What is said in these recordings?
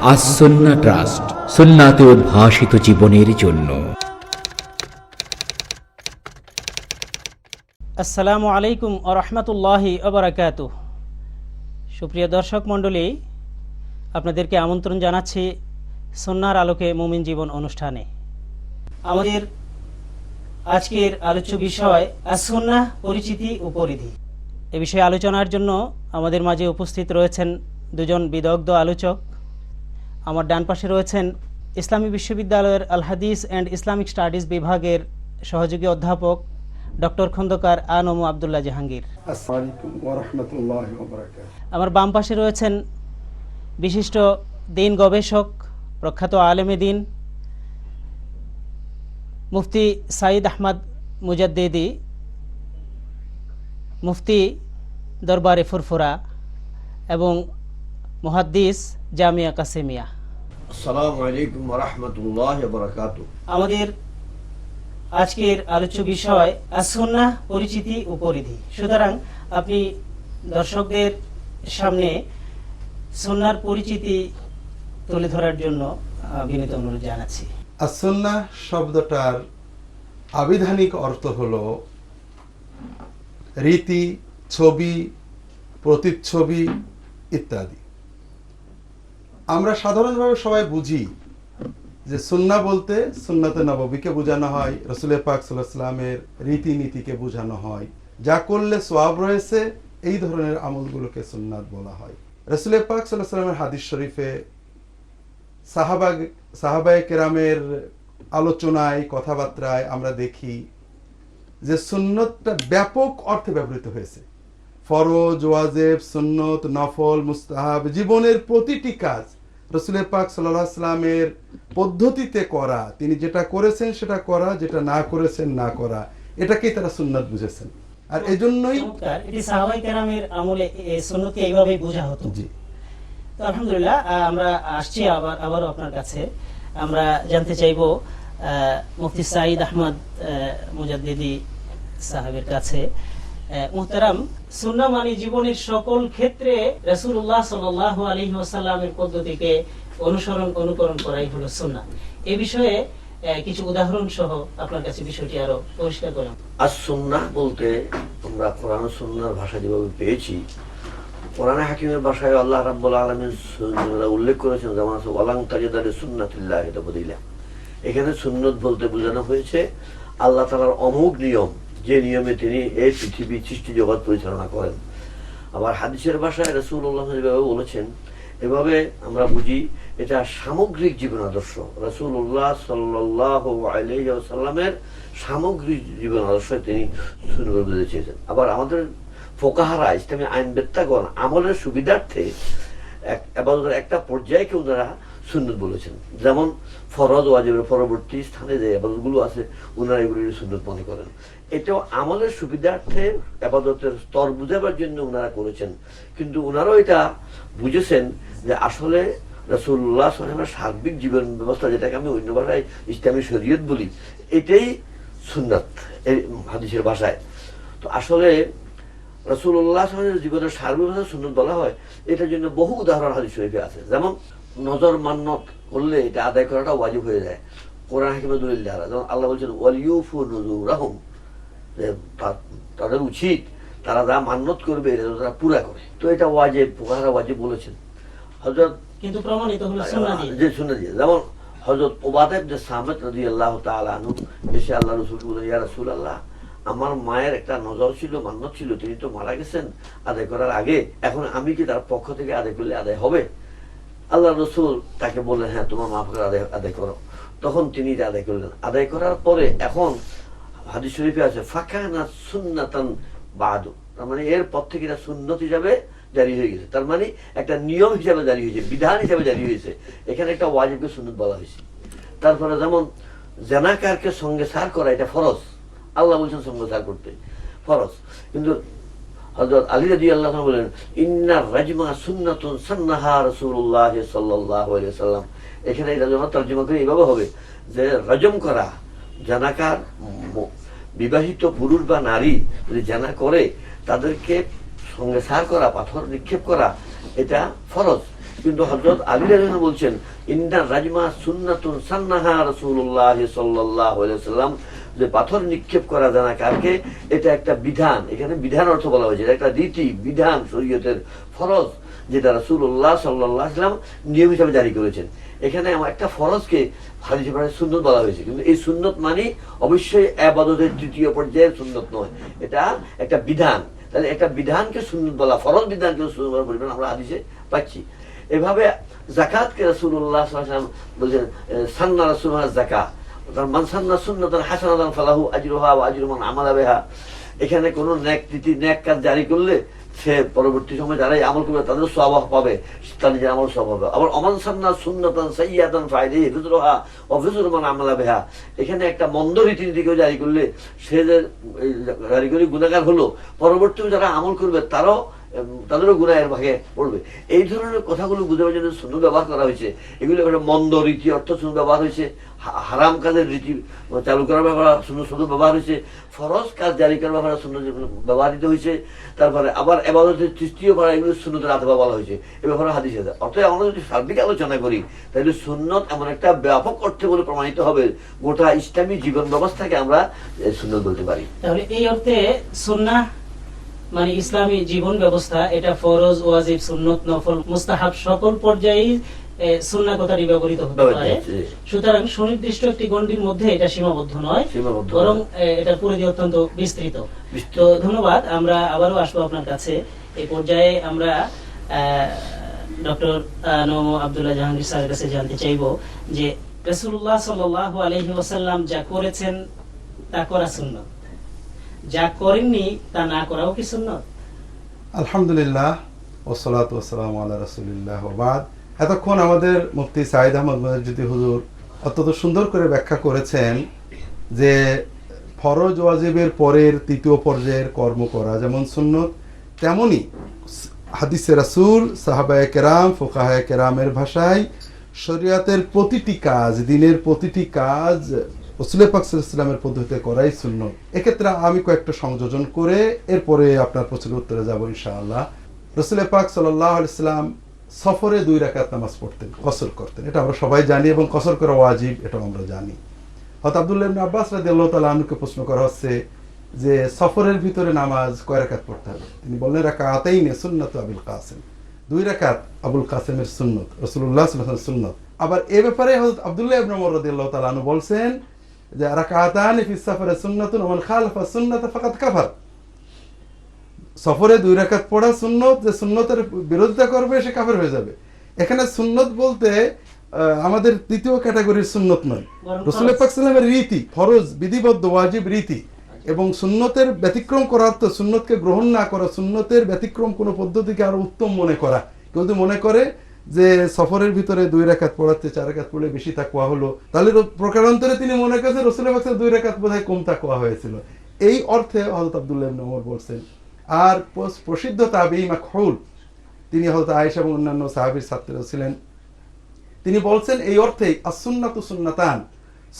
As Sunnah trust, সুন্নাতে উদ্ভাসিত জীবনের জন্য। আসসালামু আলাইকুম ওয়া রাহমাতুল্লাহি ওয়া বারাকাতুহু। সুপ্রিয় দর্শক মণ্ডলী, আপনাদেরকে আমন্ত্রণ জানাচ্ছি সুন্নাহর আলোকে মুমিন জীবন অনুষ্ঠানে। আমাদের আজকের আলোচ্য বিষয় আস-সুন্নাহ, পরিচিতি ও পরিধি। এ বিষয়ে আলোচনার জন্য আমাদের মাঝে উপস্থিত রয়েছেন দুজন বিদগ্ধ আলোচক। আমার ডান পাশে রয়েছেন ইসলামী বিশ্ববিদ্যালয়ের আল হাদিস অ্যান্ড ইসলামিক স্টাডিজ বিভাগের সহযোগী অধ্যাপক ডক্টর খন্দকার আনমু আবদুল্লাহ জাহাঙ্গীর। আসসালামু আলাইকুম ওয়া রাহমাতুল্লাহি ওয়া বারাকাতুহু। আমার বাম পাশে রয়েছেন বিশিষ্ট দ্বীন গবেষক, প্রখ্যাত আলেমে দ্বীন মুফতি সাঈদ আহমদ মুজাদ্দিদি, মুফতি দরবারে ফুরফুরা এবং মুহাদ্দিস জামিয়া কাসেমিয়া। আসসালামু আলাইকুম ওয়া রাহমাতুল্লাহি ওয়া বারাকাতুহু। আমাদের আজকের আলোচ্য বিষয় আস-সুন্নাহ, পরিচিতি ও পরিধি। সুতরাং আপনি দর্শকদের সামনে সুন্নাহর পরিচিতি তুলে ধরার জন্য বিনীত অনুরোধ জানাচ্ছি। আস-সুন্নাহ শব্দটার আবিধানিক অর্থ হলো রীতি, ছবি, প্রতিচ্ছবি ইত্যাদি। আমরা সাধারণভাবে সবাই বুঝি যে সুন্নাহ বলতে সুন্নাতে নববীকে বোঝানো হয়, রাসূল পাক সাল্লাল্লাহু আলাইহি ওয়াসাল্লামের রীতিনীতিকে বোঝানো হয়, যা করলে সওয়াব রয়েছে এই ধরনের আমলগুলোকে সুন্নাত বলা হয়। রাসূল পাক সাল্লাল্লাহু আলাইহি ওয়াসাল্লামের হাদিস শরীফে সাহাবায়ে কেরামের আলোচনায়, কথাবার্তায় আমরা দেখি যে সুন্নতটা ব্যাপক অর্থে ব্যবহৃত হয়েছে। ফরজ, ওয়াজিব, সুন্নত, নফল, মুস্তাহাব, জীবনের প্রতিটি কাজ রাসূল পাক সাল্লাল্লাহু আলাইহি ওয়াসাল্লামের পদ্ধতিতে করা, তিনি যেটা করেছেন সেটা করা, যেটা না করেছেন না করা, এটাকেই তারা সুন্নাত বুঝেছেন। আর এজন্যই এটি সাহাবায়ে কেরামের আমলে এই সুন্নতকে এইভাবেই বোঝা হতো। জি, তো আলহামদুলিল্লাহ, আমরা আসছি আবারও আপনার কাছে। আমরা জানতে চাইবো মুফতি সাঈদ আহমদ মুজাদ্দিদি সাহেবের কাছে, মুহতারাম, সুন্নাহ মানে জীবনের সকল ক্ষেত্রে রাসূলুল্লাহ সাল্লাল্লাহু আলাইহি ওয়াসাল্লামের পদ্ধতিকে অনুকরণ করাই হলো সুন্নাহ। এই বিষয়ে কিছু উদাহরণ সহ আপনার কাছে বিষয়টি আরো পরিষ্কার করলাম। আস-সুন্নাহ বলতে আমরা কোরআন ও সুন্নাহর ভাষা যেভাবে পেয়েছি, কোরআনে হাকিমের ভাষায় আল্লাহ রাব্বুল আলামিন উল্লেখ করেছেন, যেমন আছে ওয়ালাং তাজিদা লিসুন্নাতিল্লাহি তাবদীলা। এখানে সুন্নত বলতে বোঝানো হয়েছে আল্লাহ তাআলার অমোঘ নিয়ম, যে নিয়মে তিনি এই পৃথিবী সৃষ্টি জগৎ পরিচালনা করেন। আবার হাদিসের ভাষায় রাসূলুল্লাহ যেভাবে বলেছেন, এভাবে আমরা বুঝি এটা সামগ্রিক জীবন আদর্শ। রাসূলুল্লাহ সাল্লাল্লাহু আলাইহি ওয়াসাল্লামের সামগ্রিক জীবন আদর্শ তিনি সুন্নাহ বলতে চেয়েছেন। আবার আমাদের ফোকাহারা, ইসলামী আইনবেত্তাগণ আমলের সুবিধার্থে ইবাদতের একটা পর্যায়কে ওনারা সুন্নত বলেছেন। যেমন ফরজ, ওয়াজিবের পরবর্তী স্থানে যে ইবাদতগুলো আছে ওনারা এগুলি সুন্নত মনে করেন। এটাও আমলের সুবিধার্থে ইবাদতের স্তর বুঝাবার জন্য ওনারা করেছেন। কিন্তু ওনারাও এটা বুঝেছেন যে আসলে রাসূলুল্লাহ সাল্লাল্লাহু আলাইহি ওয়াসাল্লামের সার্বিক জীবন ব্যবস্থা, যেটাকে আমি অন্য ভাষায় ইসলামী শরীয়ত বলি, এটাই সুন্নাত এই হাদিসের ভাষায়। তো আসলে রাসূলুল্লাহ সাল্লাল্লাহু আলাইহি ওয়াসাল্লামের জীবনের সার্বিক ভাষা সুন্নাত বলা হয়, এটার জন্য বহু উদাহরণ হাদিস শরীফে আছে। যেমন নজর মান্নত করলে এটা আদায় করাটা ওয়াজিব হয়ে যায়, কোরআন হাকিমের দলিল দ্বারা। যেমন আল্লাহ বলছেন ওয়ালিউফু নুযুরাহুম, তাদের উচিত তারা যা মান্নত করবে এটা তারা পুরা করে। তো এটা ওয়াজিব, ফুকাহারা ওয়াজিব বলেছেন। হযরত কিন্তু প্রমাণিত হলো সুন্নাহ দিয়ে, যে সুন্নাহ দিয়ে। যেমন হযরত উবাদা ইবনে সামিত রাদিয়াল্লাহু তাআলা আনহু এসে আল্লাহ রাসূলকে বলেন, ইয়া রাসূলুল্লাহ, আমার মায়ের একটা নজর ছিল, মান্নত ছিল, তিনি তো মারা গেছেন আদায় করার আগে, এখন আমি কি তার পক্ষ থেকে আদায় করলে আদায় হবে? আল্লাহ রাসূল তাকে বললেন, হ্যাঁ, তোমার মাফ করে আদায় করো। তখন তিনি এটা আদায় করলেন। আদায় করার পরে এখন হাদিস শরীফে আছে ফাকানা সুন্নাতান বাদু, তার মানে এর পর থেকে এটা সুন্নত হিসাবে জারি হয়ে গেছে। তার মানে একটা নিয়ম হিসাবে জারি হয়েছে, বিধান হিসাবে জারি হয়েছে। এখানে একটা ওয়াজিবকে সুন্নত বলা হয়েছে। তারপরে যেমন জানাকারকে সঙ্গে সার করা, এটা ফরজ, আল্লাহ বলছেন সঙ্গে সার করতে ফরজ। কিন্তু হযরত আলী রাদিয়াল্লাহু আনহু বলেন, ইন্নার রাজমা সুন্নাতুন সান্নাহা রাসূলুল্লাহ সাল্লাল্লাহু আলাইহি ওয়াসাল্লাম। এখানে এটা যখন তরজমা করে এইভাবে হবে যে রজম করা, জানাকার বিবাহিত পুরুষ বা নারী যদি জানা করে তাদেরকে সঙ্গে সার করা, পাথর নিক্ষেপ করা, এটা ফরজ। কিন্তু হযরত আলী রাদিয়াল্লাহু আনহু বলছেন ইন্না রাজমা সুন্নাতুন সান্নাহা রাসূলুল্লাহ সাল্লাল্লাহু আলাইহি ওয়াসাল্লাম, যে পাথর নিক্ষেপ করা জানা কারকে, এটা একটা বিধান। এখানে বিধান অর্থ বলা হয়েছে, এটা একটা রীতি বিধান, শরীয়তের ফরজ, যেটা রাসূলুল্লাহ সাল্লাল্লাহু আলাইহি ওয়াসাল্লাম নিয়ম হিসেবে জারি করেছেন। এখানে আমার একটা ফরজকে হাদিসে পাঠায় সুন্নত বলা হয়েছে, কিন্তু এই সুন্নত মানে অবশ্যই ইবাদতের তৃতীয় পর্যায়ের সুন্নত নয়, এটা একটা বিধান। তাহলে একটা বিধানকে সুন্নত বলা, ফরজ বিধানকে সুন্নত বলার পরিমাণ আমরা হাদিসে পাচ্ছি। এভাবে যাকাতকে রাসূলুল্লাহ সাল্লাল্লাহু আলাইহি ওয়াসাল্লাম বলেছেন সান্না রাসূলুল্লাহ যাকাত, মান সান্না সুন্নাতান হাসানাতান ফালাহু আজরুহা ওয়া আজরু মান আমালা বিহা। এখানে কোন নেক রীতি নেক কাজ জারি করলে সে পরবর্তী সময় যারাই আমল করবে তাদের সওয়াব পাবে, তার নিজের আমল সওয়াব হবে। আবার অমান সান্না সুন্নাতান সাইয়্যাতান ফাইলিহি ফিজরুহা ওয়া ফিজরু মান আমালা বিহা। এখানে একটা মন্দ রীতিনীতিকে জারি করলে সে যে জারি করে গুনাহগার হলো, পরবর্তী যারা আমল করবে তাদেরও গুনাহের ভাগে পড়বে। এই ধরনের কথাগুলো বুঝাবার জন্য সুন্নত ব্যবহার করা হয়েছে। এগুলো একটা মন্দ রীতি অর্থ সুন্নত ব্যবহার হয়েছে, হারাম কাজের রীতি চালু করার ব্যাপারে সুন্নত ব্যবহার হয়েছে, ফরজ কাজ জারি করার ব্যাপারে সুন্নত ব্যবহৃত হয়েছে। তারপরে আবার ইবাদতের তৃতীয় পারা এগুলো সুন্নতের আতবা বলা হয়েছে, এ ব্যাপারে হাদিস আছে। অর্থাৎ আমরা যদি সার্বিক আলোচনা করি তাহলে সুন্নত এমন একটা ব্যাপক অর্থে বলে প্রমাণিত হবে, গোটা ইসলামী জীবন ব্যবস্থাকে আমরা সুন্নত বলতে পারি। তাহলে এই অর্থে সুন্নাহ মানে ইসলামী জীবন ব্যবস্থা, এটা ফরজ, ওয়াজিব, সুন্নত, নফল, মুস্তাহাব সকল পর্যায়ে সুন্নাহ কথাটি ব্যবহৃত হতে পারে। সুতরাং সুনির্দিষ্ট একটি গণ্ডির মধ্যে এটা সীমাবদ্ধ নয়, বরং এটা পরিধি অত্যন্ত বিস্তৃত। তো ধন্যবাদ। আমরা আবারও আসবো আপনার কাছে। এই পর্যায়ে আমরা ডক্টর আব্দুল্লাহ জাহাঙ্গীর স্যারের কাছে জানতে চাইবো যে রাসূলুল্লাহ সাল্লাল্লাহু আলাইহি ওয়াসাল্লাম যা করেছেন তা করা সুন্নাত, যা করেননি তা না করাও কি সুন্নাত? আলহামদুলিল্লাহ ওয়াসসালাতু ওয়াসসালামু আলা রাসূলিল্লাহ ওয়া বাদ। এতক্ষণ আমাদের মুফতি সাঈদ আহমদ মুজাদ্দিদি হুজুর অত্যন্ত সুন্দর করে ব্যাখ্যা করেছেন যে ফরজ ওয়াজিবের পরের তৃতীয় পর্যায়ের কর্ম করা যেমন সুন্নত, তেমনি হাদিসে রাসূল, সাহাবায়ে কেরাম, ফুকাহায়ে কেরামের ভাষায় শরীয়তের প্রতিটি কাজ, দিনের প্রতিটি কাজ রাসূল পাক সাল্লাল্লাহু আলাইহি ওয়াসাল্লামের পদ্ধতিতে করাই সুন্নত। এক্ষেত্রে আমি কয়েকটা সংযোজন করে এরপরে আপনার প্রশ্নের উত্তরে যাব ইনশাআল্লাহ। রাসূল পাক সাল্লাল্লাহু আলাইহি ওয়াসাল্লাম সফরে 2 রাকাত নামাজ পড়তেন, কসর করতেন, এটা আমরা সবাই জানি, এবং কসর করা ওয়াজিব এটাও আমরা জানি। হযরত আব্দুল্লাহ ইবনে আব্বাস রাদিয়াল্লাহু তাআলা আনহুকে প্রশ্ন করা হচ্ছে যে সফরের ভিতরে নামাজ কয় রাকাত পড়তে হবে? তিনি বললেন রাকাতাইনে সুন্নাতু আবুল কাসিম, 2 রাকাত আবুল কাসিমের সুন্নত, রাসূলুল্লাহ সাল্লাল্লাহু আলাইহি ওয়াসাল্লামের সুন্নত। আবার এই ব্যাপারে হযরত আব্দুল্লাহ ইবনে ওমর রাদিয়াল্লাহু তাআলা আনহু বলছেন যে রাকাতানি ফিস সাফারে সুন্নাতুন ওয়া মান খালাফা সুন্নাতা ফাকাদ কাফার। সফরে 2 রাকাত পড়া সুন্নত, যে সুন্নতের বিরোধিতা করবে সে কাফের হয়ে যাবে। এখানে সুন্নত বলতে আমাদের তৃতীয় ক্যাটাগরির সুন্নত নয়, রাসূল পাক সাল্লাল্লাহু আলাইহি ওয়াসাল্লামের রীতি, ফরজ, বিধিবদ্ধ, ওয়াজিব রীতি, এবং সুন্নতের ব্যতিক্রম করা অর্থ সুন্নতকে গ্রহণ না করা, সুন্নতের ব্যতিক্রম কোনো পদ্ধতিকে আরো উত্তম মনে করা। কেউ যদি মনে করে যে সফরের ভিতরে 2 রাকাত পড়াতে 4 রাকাত পড়লে বেশি তাকওয়া হলো, তাহলে প্রকারান্তরে তিনি মনে করেছেন রাসূল পাক সাল্লাল্লাহু আলাইহি ওয়াসাল্লাম 2 রাকাত বোধহয় কম তাকওয়া হয়েছিল। এই অর্থে হযরত আব্দুল্লাহ ইবনে ওমর বলছেন। আর প্রসিদ্ধ তাবেঈ মাকহুল, তিনি হযরত আয়েশা এবং অন্যান্য সাহাবীর ছাত্র ছিলেন, তিনি বলছেন এই অর্থেই আস-সুন্নাতু সুন্নাতান,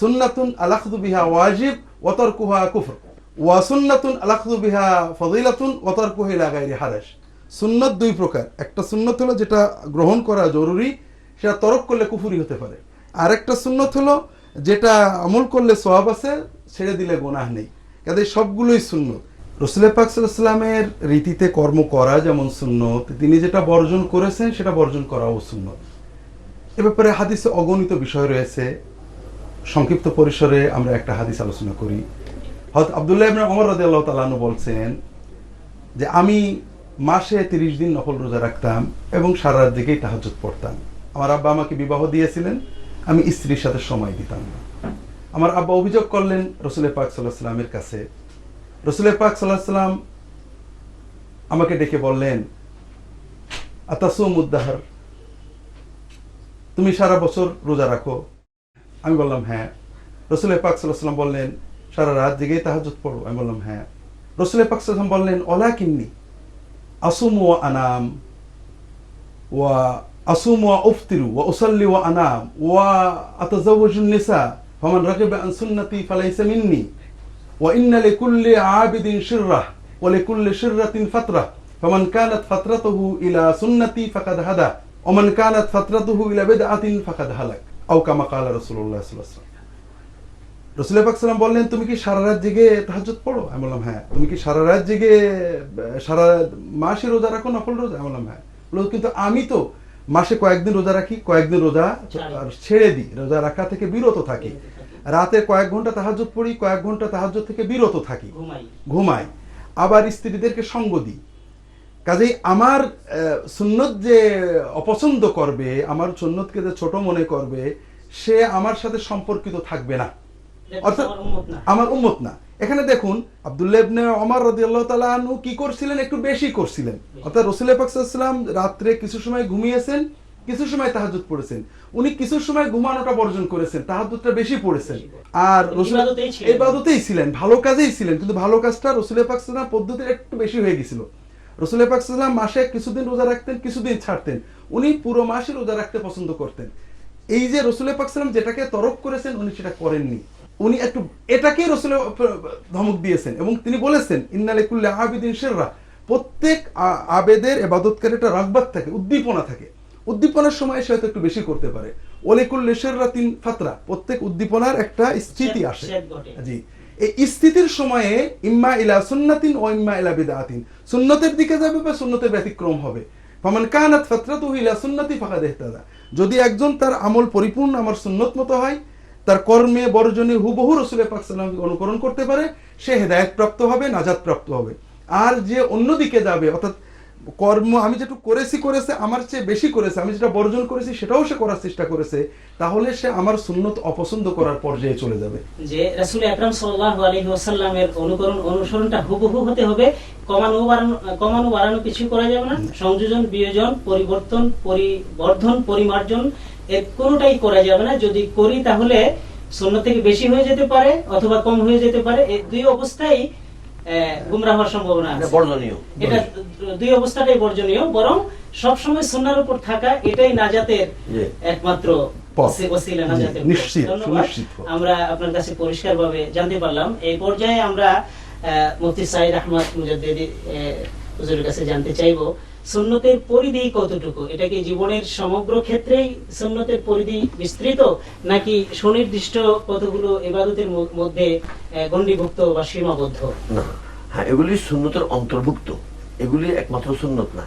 সুন্নাতুন আল-আখযু বিহা ওয়াজিব ওয়া তারকুহা কুফর, ওয়া সুন্নাতুন আল-আখযু বিহা ফাযিলাতুন ওয়া তারকুহা ইলা গায়রি হারাজ। সুন্নত 2 প্রকার, একটা সুন্নত হলো যেটা গ্রহণ করা জরুরি, সেটা তরক করলে কুফরি হতে পারে। আর একটা সুন্নত হলো যেটা আমল করলে সওয়াব আছে, ছেড়ে দিলে গুনাহ নেই। কাজে সবগুলোই সুন্নত। রাসূল পাক সাল্লাল্লাহু আলাইহি ওয়াসাল্লামের রীতিতে কর্ম করা যেমন সুন্নত, তিনি যেটা বর্জন করেছেন সেটা বর্জন করাও সুন্নত। এ ব্যাপারে হাদিসে অগণিত বিষয় রয়েছে। সংক্ষিপ্ত পরিসরে আমরা একটা হাদিস আলোচনা করি। হযরত আব্দুল্লাহ ইবনে ওমর রাদিয়াল্লাহু তাআলা আনহু বলছেন যে আমি মাসে 30 দিন নফল রোজা রাখতাম এবং সারা রাত জেগেই তাহাজ্জুদ পড়তাম। আমার আব্বা আমাকে বিবাহ দিয়েছিলেন, আমি স্ত্রীর সাথে সময় দিতাম না। আমার আব্বা অভিযোগ করলেন রাসূল পাক সাল্লাল্লাহু আলাইহি ওয়াসাল্লামের কাছে। রাসূল পাক সাল্লাল্লাহু আলাইহি ওয়াসাল্লাম আমাকে ডেকে বললেন আতাসুমুদ দাহর, তুমি সারা বছর রোজা রাখো? আমি বললাম হ্যাঁ। রাসূল পাক সাল্লাল্লাহু আলাইহি ওয়াসাল্লাম বললেন সারা রাত জেগেই তাহাজ্জুদ পড়ো? আমি বললাম হ্যাঁ। রাসূল পাক সাল্লাল্লাহু আলাইহি ওয়াসাল্লাম বললেন ওয়ালাকিন্নী আসুমু ওয়া আনাম ওয়া আসুমু ওয়া উফতিরু ওয়া উসাল্লি ওয়া আনাম ওয়া আতাজাওয়াজুন নিসা ফামান রাগিবা আন সুন্নতি ফালাইসা মিন্নি ওয়া ইন্না লিকুল্লি আবিদিন শিররাহ ওয়া লিকুল্লি শিররাতিন ফাতরাহ ফামান কানাত ফাতরাতুহু ইলা সুন্নতি ফাকাদ হাদা ওমান কানাত ফাতরাতুহু ইলা বিদআতিন ফাকাদ হালাক আও কামা ক্বালা রাসূলুল্লাহ সাল্লাল্লাহু আলাইহি ওয়াসাল্লাম। রাসূল পাক সাল্লাম বললেন, তুমি কি সারা রাত জেগে তাহাজ্জুদ পড়ো? আমি বললাম হ্যাঁ। তুমি কি সারা রাত জেগে সারা মাসে রোজা রাখো, নফল রোজা? আমি বললাম হ্যাঁ। বলল, কিন্তু আমি তো মাসে কয়েকদিন রোজা রাখি, কয়েকদিন রোজা ছেড়ে দিই, রোজা রাখা থেকে বিরত থাকি, রাতে কয়েক ঘন্টা তাহাজ্জুদ পড়ি, কয়েক ঘন্টা তাহাজ্জুদ থেকে বিরত থাকি, ঘুমাই, আবার স্ত্রীদেরকে সঙ্গ দিই। কাজেই আমার সুন্নত যে অপছন্দ করবে, আমার সুন্নতকে যে ছোট মনে করবে, সে আমার সাথে সম্পর্কিত থাকবে না, অর্থাৎ আমার উম্মত না। এখানে দেখুন আব্দুল্লাহ ইবনে ওমর রাদিয়াল্লাহু তাআলা আনহু কি করছিলেন, একটু বেশি করছিলেন। অর্থাৎ রাসূল পাক সাল্লাল্লাহু আলাইহি ওয়াসাল্লাম রাত্রে কিছু সময় ঘুমিয়েছেন, কিছু সময় তাহাজ্জুদ পড়েছেন। উনি কিছু সময় ঘুমানোটা বর্জন করেছেন, তাহাজ্জুদটা বেশি পড়েছেন। আর রাসূল ইবাদতেই ছিলেন, ভালো কাজেই ছিলেন, কিন্তু ভালো কাজটা রাসূল পাক সাল্লাল্লাহু আলাইহি ওয়াসাল্লাম পদ্ধতি একটু বেশি হয়ে গিয়েছিল। রাসূল পাক সাল্লাল্লাহু আলাইহি ওয়াসাল্লাম মাসে কিছুদিন রোজা রাখতেন, কিছুদিন ছাড়তেন, উনি পুরো মাসই রোজা রাখতে পছন্দ করতেন। এই যে রাসূল পাক সাল্লাল্লাহু আলাইহি ওয়াসাল্লাম যেটাকে তরক করেছেন, উনি সেটা করেননি। উনি একটু এটাকেই রাসূল ধমক দিয়েছেন এবং তিনি বলেছেন, ইন্না লিকুল্লি আবিদিন শিররা, প্রত্যেক আবেদের ইবাদতকারীর একটা রাগবাত থাকে, উদ্দীপনা থাকে। উদ্দীপনার সময় সে হয়তো একটু বেশি করতে পারে। ওয়ালিকুল্লি শিররাতিন ফাতরা, প্রত্যেক উদ্দীপনার একটা স্থিতি আসে। জি, এই স্থিতির সময়ে ইম্মা ইলা সুন্নাতিন ও ইম্মা ইলা বিদআতিন, সুন্নতের দিকে যাবে বা সুন্নতের ব্যতিক্রম হবে। ফামান কানাত ফাতরাতুহু ইলা সুন্নতি ফাকাদ ইহতাদা, যদি একজন তার আমল পরিপূর্ণ আমার সুন্নত মতো হয়, তার কর্মে বর্জনে হুবহু রাসূল পাক সাল্লাল্লাহু আলাইহি ওয়াসাল্লাম অনুকরণ করতে পারে, সে হেদায়েত প্রাপ্ত হবে, নাজাত প্রাপ্ত হবে। আর যে অন্যদিকে যাবে, অর্থাৎ কর্ম আমি যেটুকু করেছে আমার চেয়ে বেশি করেছে, আমি যেটা বর্জন করেছি সেটাও সে করার চেষ্টা করেছে, তাহলে সে আমার সুন্নত অপছন্দ করার পর্যায়ে চলে যাবে। যে রাসূল আকরাম সাল্লাল্লাহু আলাইহি ওয়াসাল্লামের অনুসরণটা হুবহু হতে হবে, কমানো বাড়ানো কিছু করা যাবে না, সংযোজন বিয়োজন পরিবর্ধন পরিমার্জন এর কোনোটাই করা যাবে না। যদি করি তাহলে সুন্নাত থেকে বেশি হয়ে যেতে পারে অথবা কম হয়ে যেতে পারে, এই দুই অবস্থায় গুমরাহ হওয়ার সম্ভাবনা আছে, বর্জনীয়। এটা দুই অবস্থাটাই বর্জনীয়, বরং সব সময় সুন্নাহর উপর থাকা এটাই নাজাতের একমাত্র ওসিলা, নাজাতের নিশ্চিত। আমরা আপনার কাছে পরিষ্কারভাবে জানতে পারলাম। এই পর্যায়ে আমরা মুফতি সাইদ আহমদ মুজাদ্দিদি হুজুরের কাছে জানতে চাইবো, সুন্নতের পরিধি কতটুকু? এটা কি জীবনের সমগ্র ক্ষেত্রেই সুন্নতের পরিধি বিস্তৃত, নাকি সুনির্দিষ্ট কতগুলো ইবাদতের মধ্যে গণ্ডিভুক্ত বা সীমাবদ্ধ? না, হ্যাঁ, এগুলি সুন্নতের অন্তর্ভুক্ত, এগুলি একমাত্র সুন্নত না।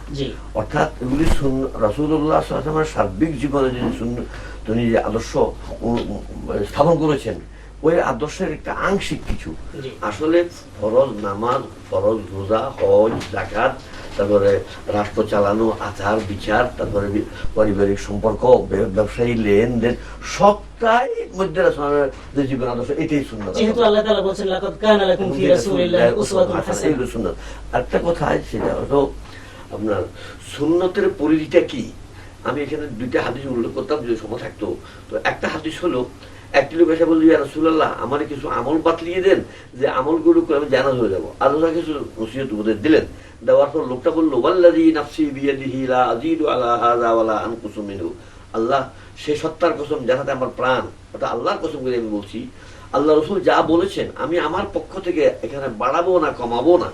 অর্থাৎ এগুলি রাসূলুল্লাহ সাল্লাল্লাহু আলাইহি ওয়াসাল্লামের সার্বিক জীবনে যে সুন্নত, তিনি যে আদর্শ স্থাপন করেছেন, ওই আদর্শের একটা আংশিক কিছু। আসলে ফরজ নামাজ, ফরজ রোজা, হজ, যাকাত, তারপরে রাষ্ট্র চালানো, আচার বিচার, তারপরে পারিবারিক সম্পর্ক, ব্যবসায়ী লেনদেন, সবটাই মধ্যে রাসূলের জীবন আদর্শ, এটাই সুন্নাত। যেহেতু আল্লাহ তাআলা বলেছেন লাকাদ কানা লাকুম ফি রাসূলিল্লাহি উসওয়াতুন হাসানাহ, এই সুন্নাত। একটা কথা সেটা হলো আপনার সুন্নতের পরিধিটা কি। আমি এখানে দুইটা হাদিস উল্লেখ করতাম যদি সময় থাকতো। তো একটা হাদিস হলো, একটি লোক এসে বলল, ইয়া রাসূলুল্লাহ, আমার কিছু আমল বাতলিয়ে দেন, যে আমলগুলো করে আমি জানাজ হয়ে যাবো। আল্লাহ কিছু নসিহত উপদেশ দিলেন। দেওয়ার পর লোকটা বললো, ওয়াল্লাযী নাফসি বিয়াদিহি লা আযীদু আলা হাযা ওয়া লা আনকুসু মিনহু, আল্লাহ, সে সত্তার কসম যাহাতে আমার প্রাণ, ওটা আল্লাহর কসম করে আমি বলছি, আল্লাহ রাসূল যা বলেছেন আমি আমার পক্ষ থেকে এখানে বাড়াবো না কমাবো না।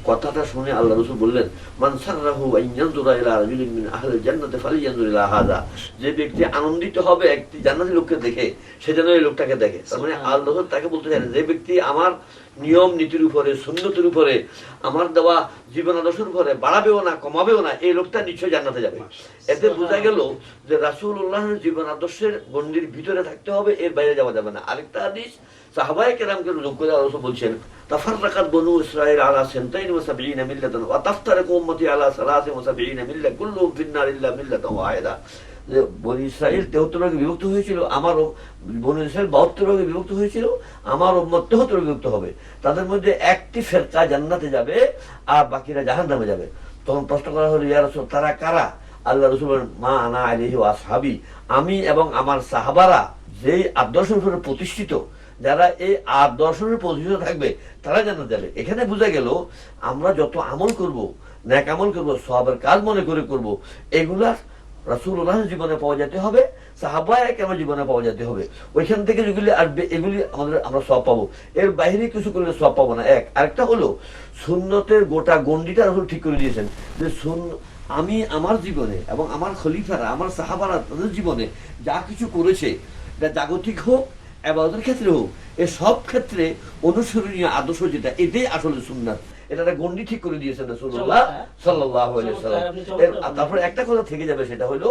কথাটা শুনে আল্লাহ রাসূল বললেন, মান সাররাহু আন ইয়ানজুরা ইলা রাজুলিন মিন আহলিল জান্নাতি ফালইয়ানজুর ইলা হাযা, যে ব্যক্তি আনন্দিত হবে একটি জান্নাতি লোককে দেখে, সে যেন এই লোকটাকে দেখে। তার মানে আল্লাহ রাসূল তাকে বলতে চান, যে ব্যক্তি আমার নিয়ম নীতির উপরে, সুন্নতের উপরে, আমার দেওয়া জীবন আদর্শের উপরে বাড়াবেও না কমাবেও না, এই লোকটা নিশ্চয় জান্নাতে যাবে। এতে বোঝা গেল যে রাসূলুল্লাহর জীবন আদর্শের গণ্ডির ভিতরে থাকতে হবে, এর বাইরে যাওয়া যাবে না। আরেকটা হাদিস সাহাবায়ে কেরামকে উল্লেখ করে আল্লাহ বলছেন, তাফাররাকাত বনু ইসরাঈল আলা 72 মিল্লাতান ওয়া তাফতারিকু উম্মতি আলা 73 মিল্লাহ কুল্লুহুম ফিন-নার ইল্লা মিল্লাতান ওয়াহিদা। যে বনু ইসরাঈল 73 ভাগে বিভক্ত হয়েছিল, আমার বনু ইসরাঈল 72 ভাগে বিভক্ত হয়েছিল, আমার উম্মত 73 বিভক্ত হবে। তাদের মধ্যে একটি ফেরকা জান্নাতে যাবে আর বাকিরা জাহান্নামে যাবে। তখন প্রশ্ন করা হলো, ইয়া রাসূল, তারা কারা? আল্লাহ রাসূল বলেন, মা আনা আলাইহি ওয়া আসহাবি, আমি এবং আমার সাহাবারা যেই আদর্শের উপরে প্রতিষ্ঠিত, যারা এই আদর্শের প্রতিষ্ঠিত থাকবে তারা জান্নাতে যাবে। এখানে বোঝা গেল আমরা যত আমল করব, নেক আমল করব, সওয়াবের কাজ মনে করে করব, এগুলা রাসূলুল্লাহর জীবনে পাওয়া যেতে হবে, সাহাবায়ে কেরামের জীবনে পাওয়া যেতে হবে। ওইখান থেকে যেগুলি আসবে এগুলি আমরা সওয়াব পাবো, এর বাইরে কিছু করলে সওয়াব পাবো না। এক। আরেকটা হলো সুন্নতের গোটা গণ্ডিটা রাসূল ঠিক করে দিয়েছেন, যে আমি আমার জীবনে এবং আমার খলিফারা, আমার সাহাবারা তাদের জীবনে যা কিছু করেছে, এটা জাগতিক হোক, ইবাদতের ক্ষেত্রে হোক, এ সব ক্ষেত্রে অনুসরণীয় আদর্শ যেটা, এটাই আসলে সুন্নাত। এটা একটা গণ্ডি ঠিক করে দিয়েছেন রাসূলুল্লাহ সাল্লাল্লাহু আলাইহি ওয়াসাল্লাম। তারপরে একটা কথা থেকে যাবে, সেটা হলো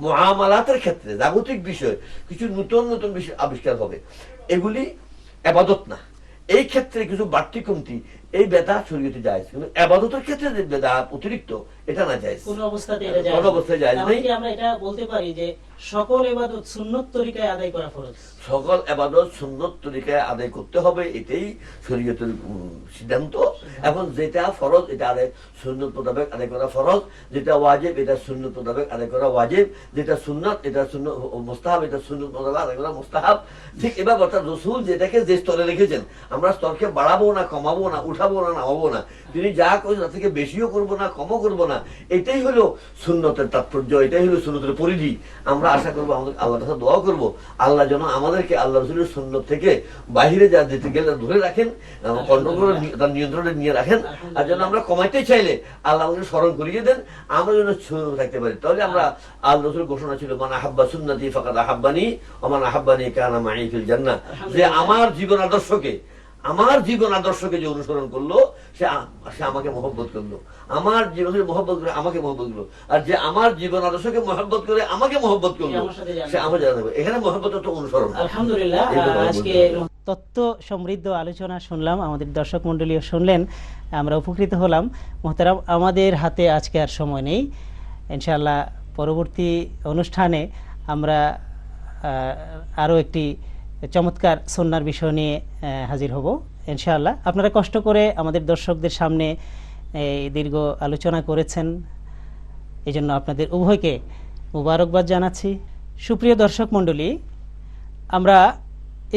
মুআমালাতের ক্ষেত্রে জাগতিক বিষয় কিছু নতুন নতুন বিষয় আবিষ্কার হবে, এগুলি ইবাদত না। এই ক্ষেত্রে কিছু বাড়তি কমতি, এই বেদাত শরীয়তে জায়েজ, কিন্তু ইবাদতের ক্ষেত্রে যে বেদাত অতিরিক্ত, এটা না জায়েজ, কোন অবস্থাতে এটা জায়েজ, কোন অবস্থায় জায়েজ নেই। আমরা এটা বলতে পারি যে সকল ইবাদত সুন্নত তরিকায় আদায় করা ফরজ। সকল ইবাদত সুন্নত তরিকায় আদায় করতে হবে, এটাই শরীয়তের সিদ্ধান্ত। এবং যেটা ফরজ, এটা আদায় সুন্নত মোতাবেক আদায় করা ফরজ, যেটা ওয়াজিব, এটা সুন্নত মোতাবেক আদায় করা ওয়াজিব, যেটা সুন্নাত, এটা সুন্নত মুস্তাহাব, এটা সুন্নত মোতাবেক আদায় করা মুস্তাহাব। ঠিক এভাবে অর্থাৎ রাসূল যেটাকে যে স্তরে রেখেছেন, আমরা স্তরকে বাড়াবো না, কমাবো না, উঠাবো না, নামাবো না। তিনি যা করেছেন তার থেকে বেশিও করবো না, কমও করবো না। এটাই হলো সুন্নতের তাৎপর্য, এটাই হলো সুন্নতের পরিধি। আমরা আশা করবো, আমাদের আল্লাহর কাছে দোয়া করবো, আল্লাহ যেন আমাদেরকে আল্লাহ রাসূলের সুন্নত থেকে বাহিরে যা যেতে গেলে ধরে রাখেন, কন্ট্রোল করে তার নিয়ন্ত্রণে নিয়ে রাখেন। আর যেন আমরা কমাইতে চাইলে আল্লাহ আমাদের স্মরণ করিয়ে দেন, আমরা যেন সুন্নত থাকতে পারি। তাহলে আমরা, আল্লাহ রাসূলের ঘোষণা ছিল, মান আহাব্বা সুন্নতি ফাকাদ আহাব্বানি ওয়া মান আহাব্বানি কানা মাই ফিল জান্নাহ, যে আমার জীবন আদর্শকে যে অনুসরণ করলো, সে আমাকে মহব্বত করলো, আমার জীবনের মহব্বত করে আমাকে মহব্বত করলো। আর যে আমার জীবন আদর্শকে মহব্বত করে আমাকে মহব্বত করলো, সে আমার জানাবে। এখানে মহব্বত তো অনুসরণ। আলহামদুলিল্লাহ, আজকে তত্ত্ব সমৃদ্ধ আলোচনা শুনলাম, আমাদের দর্শক মণ্ডলীও শুনলেন, আমরা উপকৃত হলাম। মোহতারাম, আমাদের হাতে আজকে আর সময় নেই। ইনশাআল্লাহ পরবর্তী অনুষ্ঠানে আমরা আরও একটি চমৎকার সুন্নাহর বিষয় নিয়ে হাজির হব ইনশাআল্লাহ। আপনারা কষ্ট করে আমাদের দর্শকদের সামনে এই দীর্ঘ আলোচনা করেছেন, এই জন্য আপনাদের উভয়কে মুবারকবাদ জানাচ্ছি। সুপ্রিয় দর্শক মণ্ডলী, আমরা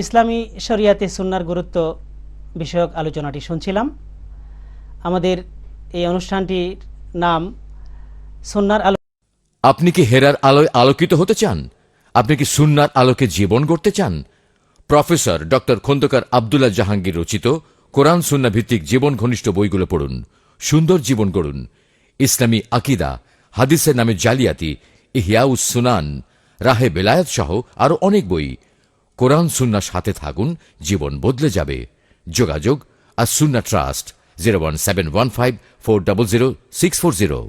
ইসলামী শরিয়াতে সুন্নাহর গুরুত্ব বিষয়ক আলোচনাটি শুনছিলাম। আমাদের এই অনুষ্ঠানটির নাম সুন্নাহর আলো। আপনি কি হেরার আলোয় আলোকিত হতে চান? আপনি কি সুন্নাহর আলোকে জীবন গড়তে চান? প্রফেসর ডক্টর খন্দকার আব্দুল্লাহ জাহাঙ্গীর রচিত কোরআন সুন্নাহ ভিত্তিক জীবন ঘনিষ্ঠ বইগুলো পড়ুন, সুন্দর জীবন গড়ুন। ইসলামী আকিদা, হাদিসের নামে জালিয়াতি, ইহয়াউস সুনান, রাহে বেলায়েত সহ আরো অনেক বই। কোরআন সুন্নাহর সাথে থাকুন, জীবন বদলে যাবে। যোগাযোগ আস-সুন্নাহ ট্রাস্ট 01715400640।